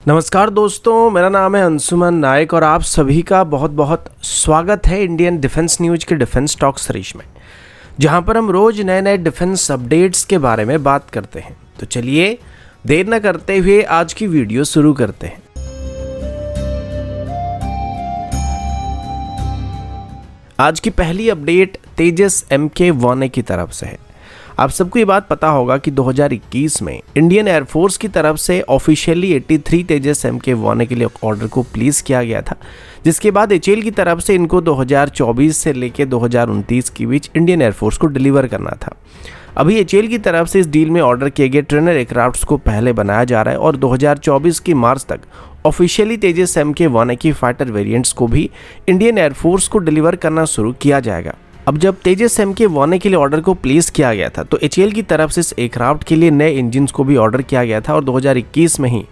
नमस्कार दोस्तों, मेरा नाम है अंशुमन नायक और आप सभी का बहुत बहुत स्वागत है इंडियन डिफेंस न्यूज के डिफेंस टॉक सीरीज में, जहां पर हम रोज नए नए डिफेंस अपडेट्स के बारे में बात करते हैं। तो चलिए देर न करते हुए आज की वीडियो शुरू करते हैं। आज की पहली अपडेट तेजस MK1A की तरफ से है। आप सबको ये बात पता होगा कि 2021 में इंडियन एयरफोर्स की तरफ से ऑफिशियली 83 तेजस MK1A के लिए ऑर्डर को प्लेस किया गया था, जिसके बाद HAL की तरफ से इनको 2024 से लेकर 2029 के बीच इंडियन एयरफोर्स को डिलीवर करना था। अभी HAL की तरफ से इस डील में ऑर्डर किए गए ट्रेनर एयरक्राफ्ट्स को पहले बनाया जा रहा है और 2024 की मार्च तक ऑफिशियली तेजस MK1A की फाइटर वेरिएंट्स को भी इंडियन एयरफोर्स को डिलीवर करना शुरू किया जाएगा। अब जब तेजस MK1A के लिए ऑर्डर को प्लेस किया गया था तो HAL की तरफ से इस एयरक्राफ्ट के लिए नए इंजन्स को भी ऑर्डर किया गया था और 2021 में ही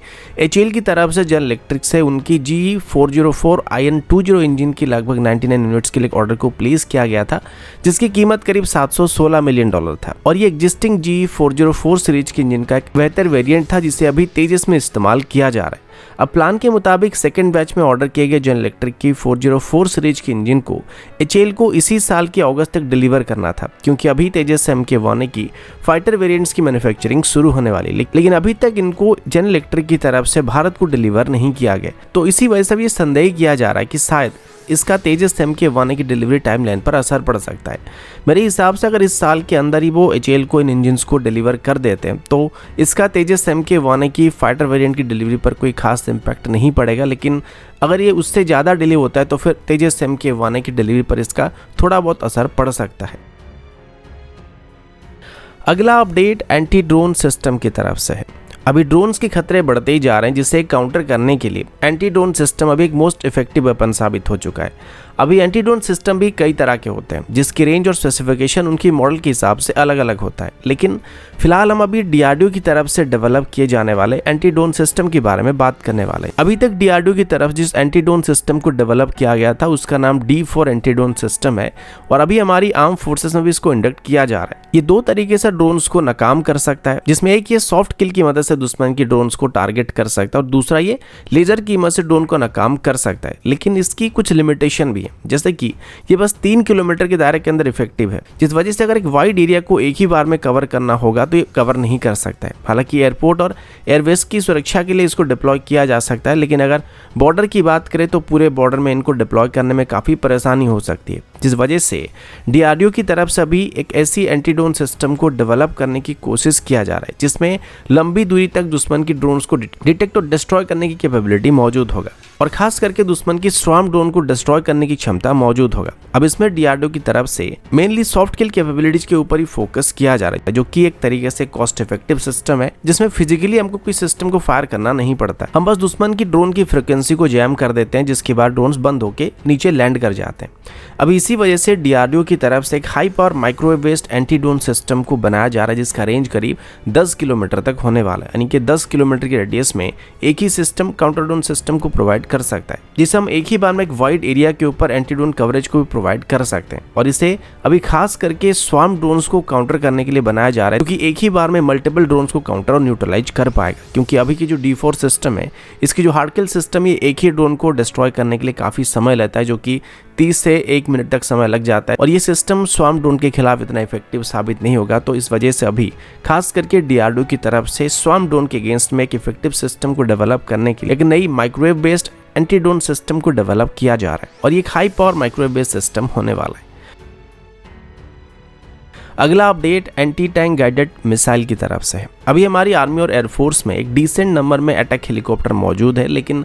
HAL की तरफ से जनरल इलेक्ट्रिक से उनकी GE404 IN20 इंजन की लगभग 99 यूनिट्स के लिए ऑर्डर को प्लेस किया गया था, जिसकी कीमत करीब $716 मिलियन था। और ये एग्जिस्टिंग GE404 सीरीज के इंजन का एक बेहतर वेरिएंट था जिसे अभी तेजस में इस्तेमाल किया जा रहा है। अब प्लान के मुताबिक सेकेंड बैच में ऑर्डर किए गए जनरल इलेक्ट्रिक की 404 सीरीज के इंजन को HAL को इसी साल के अगस्त तक डिलीवर करना था, क्योंकि अभी तेजस MK1A की फाइटर वेरिएंट्स की मैन्युफैक्चरिंग शुरू होने वाली, लेकिन अभी तक इनको जनरल इलेक्ट्रिक की तरफ से भारत को डिलीवर नहीं किया गया। तो इसी वजह से भी संदेह किया जा रहा है कि शायद इसका तेजस MK1A की डिलीवरी टाइमलाइन पर असर पड़ सकता है। मेरे हिसाब से अगर इस साल के अंदर ही वो HAL को इन इंजन्स को डिलीवर कर देते हैं तो इसका तेजस MK1A की फाइटर वेरिएंट की डिलीवरी पर कोई खास इम्पैक्ट नहीं पड़ेगा, लेकिन अगर ये उससे ज़्यादा डिले होता है तो फिर तेजस MK1A की डिलीवरी पर इसका थोड़ा बहुत असर पड़ सकता है। अगला अपडेट एंटी ड्रोन सिस्टम की तरफ से है। अभी ड्रोन्स के खतरे बढ़ते ही जा रहे हैं, जिसे काउंटर करने के लिए एंटी ड्रोन सिस्टम अभी एक मोस्ट इफेक्टिव वेपन साबित हो चुका है। अभी एंटी ड्रोन सिस्टम भी कई तरह के होते हैं, जिसकी रेंज और स्पेसिफिकेशन उनकी मॉडल के हिसाब से अलग अलग होता है, लेकिन फिलहाल हम अभी DRDO की तरफ से डेवलप किए जाने वाले एंटी ड्रोन सिस्टम के बारे में बात करने वाले हैं। अभी तक DRDO की तरफ जिस एंटी ड्रोन सिस्टम को डेवलप किया गया था उसका नाम D4 एंटी ड्रोन सिस्टम है और अभी हमारी आर्म फोर्सेस में भी इसको इंडक्ट किया जा रहा है। ये दो तरीके से ड्रोन्स को नाकाम कर सकता है, जिसमें एक ये सॉफ्ट किल की मदद से दुश्मन की ड्रोन्स को टारगेट कर सकता है और दूसरा ये लेजर की मदद से ड्रोन को नाकाम कर सकता है। लेकिन इसकी कुछ लिमिटेशन भी है, जैसे कि ये बस 3 किलोमीटर के दायरे के अंदर इफेक्टिव है, जिस वजह से अगर एक वाइड एरिया को एक ही बार में कवर करना होगा तो ये कवर नहीं कर सकता है। हालांकि एयरपोर्ट और एयरवेज की सुरक्षा के लिए इसको डिप्लॉय किया जा सकता है, लेकिन अगर बॉर्डर की बात करें तो पूरे बॉर्डर में इनको डिप्लॉय करने में काफ़ी परेशानी हो सकती है, जिस वजह से DRDO की तरफ से अभी एक ऐसी एंटी ड्रोन सिस्टम को डेवलप करने की कोशिश किया जा रहा है जिसमें लंबी दूरी तक दुश्मन की ड्रोन्स को डिटेक्ट और डिस्ट्रॉय करने की कैपेबिलिटी मौजूद होगा और खास करके दुश्मन की स्वार्म ड्रोन को डिस्ट्रॉय करने की क्षमता मौजूद होगा। अब इसमें DRDO की तरफ से मेनली सॉफ्ट किल कैपेबिलिटीज के ऊपर ही फोकस किया जा रहा है, जो कि एक तरीके से कॉस्ट इफेक्टिव सिस्टम है, जिसमें फिजिकली हमको कोई सिस्टम को फायर करना नहीं पड़ता। हम बस दुश्मन की ड्रोन की फ्रिक्वेंसी को जैम कर देते हैं, जिसके बाद ड्रोन्स बंद होकर नीचे लैंड कर जाते हैं। अब इसी वजह से DRDO की तरफ से एक high power microwave based anti drone system को बनाया जा रहा है, जिसका रेंज करीब 10 किलोमीटर तक होने वाला है, यानी कि 10 किलोमीटर के रेडियस में एक ही सिस्टम काउंटर ड्रोन सिस्टम को प्रोवाइड कर सकता है, जिसे हम एक ही बार में एक वाइड एरिया के ऊपर एंटी ड्रोन कवरेज को भी प्रोवाइड कर सकते हैं। और इसे अभी खास करके स्वार्म ड्रोन्स को काउंटर करने के लिए बनाया जा रहा है, क्योंकि एक ही बार में मल्टीपल ड्रोन्स को काउंटर और न्यूट्रलाइज कर पाएगा। क्योंकि अभी की जो D4 सिस्टम है, इसकी जो हार्ड किल सिस्टम, ये एक ही ड्रोन को डिस्ट्रॉय करने के लिए काफी समय लेता है, जो कि 30 से 1 मिनट तक समय लग जाता है और ये सिस्टम स्वार्म ड्रोन के खिलाफ इतना इफेक्टिव साबित नहीं होगा। तो इस वजह से अभी खास करके DRDO की तरफ से स्वार्म ड्रोन के अगेंस्ट में एक इफेक्टिव सिस्टम को डेवलप करने के लिए एक नई microwave based anti drone system को डेवलप किया जा रहा है और ये एक high power microwave based system होने वाला है। अगला update anti tank guided missile की तरफ से है। अभी हमारी आर्मी और एयरफोर्स में एक डिसेंट नंबर में अटैक हेलीकॉप्टर मौजूद है, लेकिन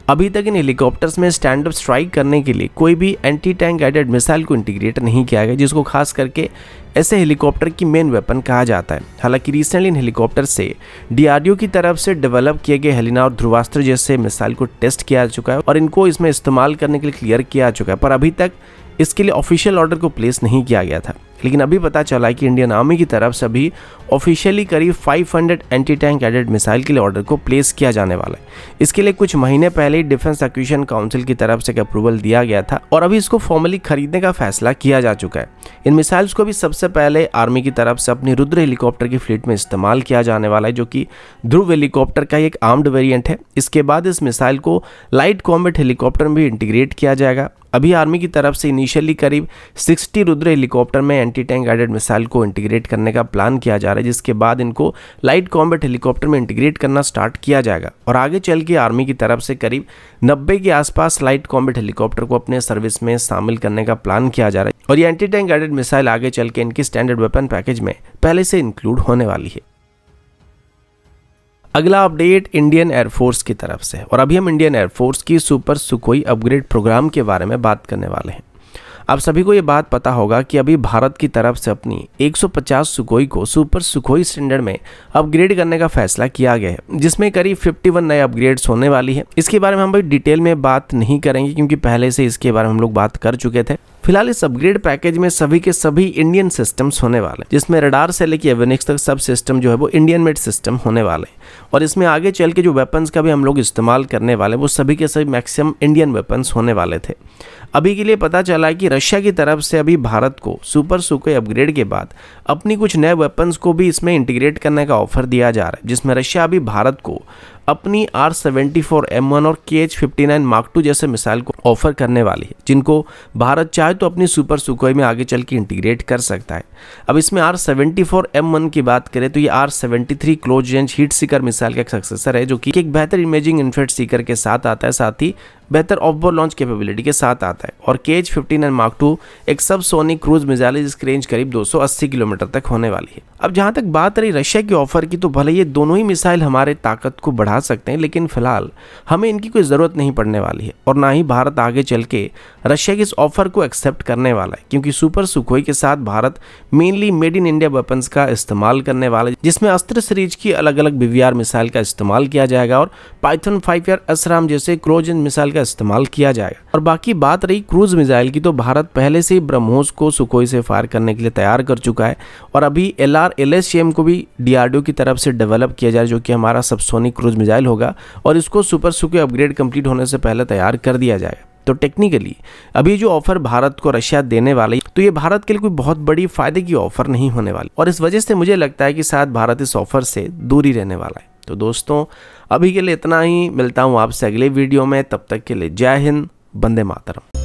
अभी तक इन हेलीकॉप्टर्स में स्टैंड अप स्ट्राइक करने के लिए कोई भी एंटी टैंक गाइडेड मिसाइल को इंटीग्रेट नहीं किया गया, जिसको खास करके ऐसे हेलीकॉप्टर की मेन वेपन कहा जाता है। हालांकि रिसेंटली इन हेलीकॉप्टर से DRDO की तरफ से डेवलप किए गए हेलिना और ध्रुवास्त्र जैसे मिसाइल को टेस्ट किया जा चुका है और इनको इसमें इस्तेमाल करने के लिए क्लियर किया जा चुका है, पर अभी तक इसके लिए ऑफिशियल ऑर्डर को प्लेस नहीं किया गया था। लेकिन अभी पता चला है कि इंडियन आर्मी की तरफ से अभी ऑफिशियली करीब 500 एंटी टैंक गाइडेड मिसाइल के लिए ऑर्डर को प्लेस किया जाने वाला है। इसके लिए कुछ महीने पहले ही डिफेंस एक्विजिशन काउंसिल की तरफ से अप्रूवल दिया गया था और अभी इसको फॉर्मली खरीदने का फैसला किया जा चुका है। इन मिसाइल्स को भी सबसे पहले आर्मी की तरफ से अपनी रुद्र हेलीकॉप्टर की फ्लीट में इस्तेमाल किया जाने वाला है, जो कि ध्रुव हेलीकॉप्टर का एक आर्म्ड वेरिएंट है। इसके बाद इस मिसाइल को लाइट कॉम्बैट हेलीकॉप्टर में भी इंटीग्रेट किया जाएगा। अभी आर्मी की तरफ से इनिशियली करीब 60 रुद्र हेलीकॉप्टर में एंटी टैंक गाइडेड मिसाइल को इंटीग्रेट करने का प्लान किया जा रहा है, जिसके बाद इनको लाइट कॉम्बैट हेलीकॉप्टर में इंटीग्रेट करना स्टार्ट किया जाएगा और आगे चल के आर्मी की तरफ से करीब 90 के आसपास लाइट कॉम्बैट हेलीकॉप्टर को अपने सर्विस में शामिल करने का प्लान किया जा रहा है और ये एंटी टैंक गाइडेड मिसाइल आगे चल के इनकी स्टैंडर्ड वेपन पैकेज में पहले से इंक्लूड होने वाली है। अगला अपडेट इंडियन एयरफोर्स की तरफ से और अभी हम इंडियन एयरफोर्स की सुपर सुखोई अपग्रेड प्रोग्राम के बारे में बात करने वाले हैं। आप सभी को ये बात पता होगा कि अभी भारत की तरफ से अपनी 150 सुखोई को सुपर सुखोई स्टैंडर्ड में अपग्रेड करने का फैसला किया गया है, जिसमें करीब 51 नए अपग्रेड्स होने वाली है। इसके बारे में हम भाई डिटेल में बात नहीं करेंगे क्योंकि पहले से इसके बारे में हम लोग बात कर चुके थे। फिलहाल इस अपग्रेड पैकेज में सभी के सभी इंडियन सिस्टम्स होने वाले हैं, जिसमें रडार से लेकर एविनिक्स तक सब सिस्टम जो है वो इंडियन मेड सिस्टम होने वाले हैं और इसमें आगे चल के जो वेपन्स का भी हम लोग इस्तेमाल करने वाले हैं वो सभी के सभी मैक्सिमम इंडियन वेपन्स होने वाले थे। अभी के लिए पता चला है कि रशिया की तरफ से अभी भारत को सुपर सुखोई अपग्रेड के बाद अपनी कुछ नए वेपन्स को भी इसमें इंटीग्रेट करने का ऑफर दिया जा रहा है, जिसमें रशिया अभी भारत को अपनी R-74M1 और KH-59 मार्क II जैसे मिसाइल को ऑफर करने वाली है, जिनको भारत चाहे तो अपनी सुपर सुखोई में आगे चल के इंटीग्रेट कर सकता है। अब इसमें R-74M1 की बात करें तो ये R-73 close range heat Sikar missile का एक सक्सेसर है, जो कि एक बेहतर इमेजिंग इन्फेट सीकर के साथ आता है, साथ ही बेहतर ऑफ बोर्ड लॉन्च कैपेबिलिटी के साथ आता है। और KH-59 मार्क II एक सब सोनिक क्रूज मिसाइल है जिसकी रेंज करीब 280 किलोमीटर तक होने वाली है। अब जहां तक बात रही रशिया की ऑफर की, तो भले ये दोनों ही मिसाइल हमारे ताकत को बढ़ा सकते हैं, लेकिन फिलहाल हमें इनकी कोई ज़रूरत नहीं पड़ने वाली है और ना ही भारत आगे चल के रशिया की इस ऑफर को एक्सेप्ट करने वाला है, क्योंकि सुपर सुखोई के साथ Bharat mainly made in India weapons का इस्तेमाल करने वाला है, जिसमें अस्त्र सीरीज की अलग अलग BVR मिसाइल का इस्तेमाल किया जाएगा और पाइथन 5 या असराम जैसे क्लोज रेंज मिसाइल का इस्तेमाल किया जाएगा। और बाकी बात रही क्रूज मिसाइल की, तो भारत पहले से ही ब्रह्मोस को सुखोई से फायर करने के लिए तैयार कर चुका है और अभी LR-LSAM को भी DRDO की तरफ से डेवलप किया जाए, जो कि हमारा सबसोनिक क्रूज मिसाइल होगा और इसको सुपर सुखोई अपग्रेड कंप्लीट होने से पहले तैयार कर दिया जाएगा। तो टेक्निकली अभी जो ऑफर भारत को रशिया देने वाला है, तो ये भारत के लिए कोई बहुत बड़ी फायदे की ऑफर नहीं होने वाली और इस वजह से मुझे लगता है कि शायद भारत इस ऑफर से दूर ही रहने वाला है। तो दोस्तों अभी के लिए इतना ही, मिलता हूँ आपसे अगले वीडियो में, तब तक के लिए जय हिंद, वंदे मातरम।